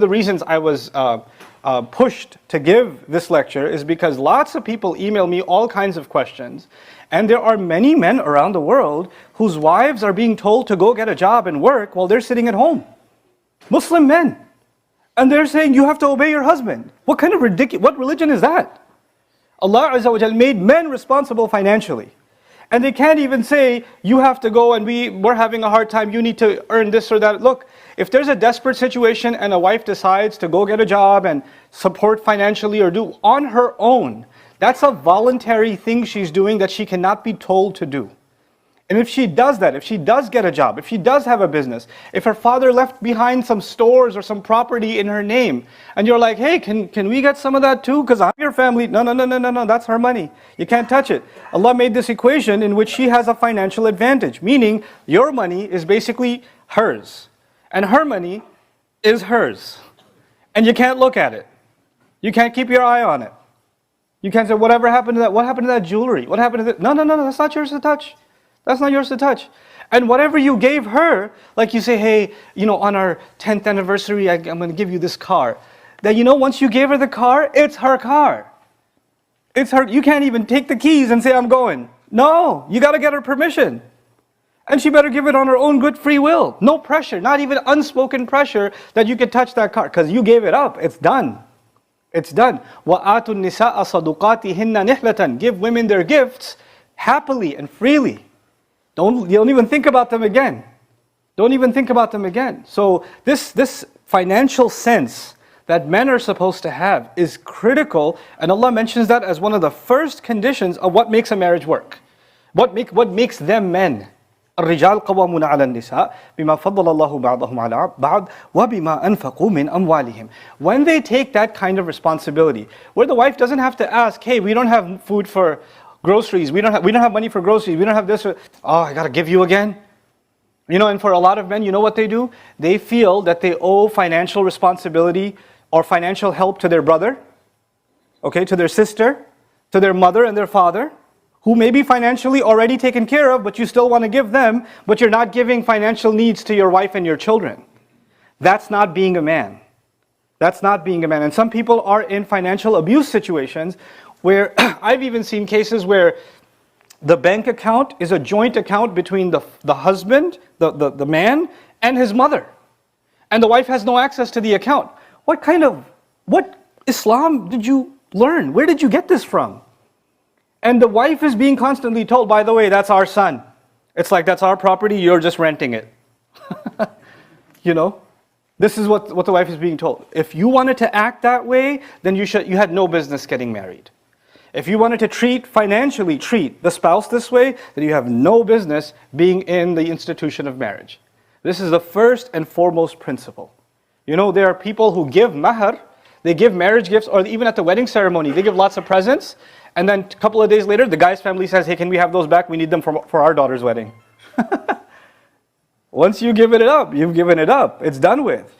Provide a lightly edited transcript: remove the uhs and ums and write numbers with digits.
The reasons I was pushed to give this lecture is because lots of people email me all kinds of questions, and there are many men around the world whose wives are being told to go get a job and work while they're sitting at home. Muslim men. And they're saying you have to obey your husband. What kind of what religion is that? Allah Azza wa Jal made men responsible financially. And they can't even say, you have to go and we're having a hard time, you need to earn this or that. Look, if there's a desperate situation and a wife decides to go get a job and support financially or do on her own, that's a voluntary thing she's doing that she cannot be told to do. And if she does that, if she does get a job, if she does have a business, if her father left behind some stores or some property in her name, and you're like, hey, can we get some of that too? Because I'm your family. No, that's her money. You can't touch it. Allah made this equation in which she has a financial advantage, meaning your money is basically hers, and her money is hers. And you can't look at it. You can't keep your eye on it. You can't say, whatever happened to that? What happened to that jewelry? What happened to that? No, that's not yours to touch. That's not yours to touch. And whatever you gave her, like you say, hey, on our 10th anniversary, I'm going to give you this car. That once you gave her the car, it's her car. It's her. You can't even take the keys and say, I'm going. No, you got to get her permission. And she better give it on her own good free will. No pressure, not even unspoken pressure that you can touch that car. Because you gave it up. It's done. It's done. وَآتُوا النِّسَاءَ صَدُقَاتِهِنَّ نِحْلَةً. Give women their gifts happily and freely. Don't even think about them again. Don't even think about them again. So this financial sense that men are supposed to have is critical, and Allah mentions that as one of the first conditions of what makes a marriage work. What makes them men. الرجال قوامون على النساء بما فضل الله بعضهم على بعض وبما أنفقوا من أموالهم. When they take that kind of responsibility, where the wife doesn't have to ask, hey, we don't have food for groceries, we don't have money for groceries, we don't have this, I gotta give you again. And for a lot of men, you know what they do? They feel that they owe financial responsibility or financial help to their brother, to their sister, to their mother and their father, who may be financially already taken care of, but you still want to give them, but you're not giving financial needs to your wife and your children. That's not being a man. That's not being a man. And some people are in financial abuse situations where I've even seen cases where the bank account is a joint account between the husband, the man, and his mother. And the wife has no access to the account. What Islam did you learn? Where did you get this from? And the wife is being constantly told, by the way, that's our son. It's like, that's our property, you're just renting it. This is what the wife is being told. If you wanted to act that way, then you had no business getting married. If you wanted to financially treat the spouse this way, then you have no business being in the institution of marriage. This is the first and foremost principle. There are people who give mahar, they give marriage gifts, or even at the wedding ceremony, they give lots of presents, and then a couple of days later, the guy's family says, hey, can we have those back? We need them for our daughter's wedding. Once you give it up, you've given it up. It's done with.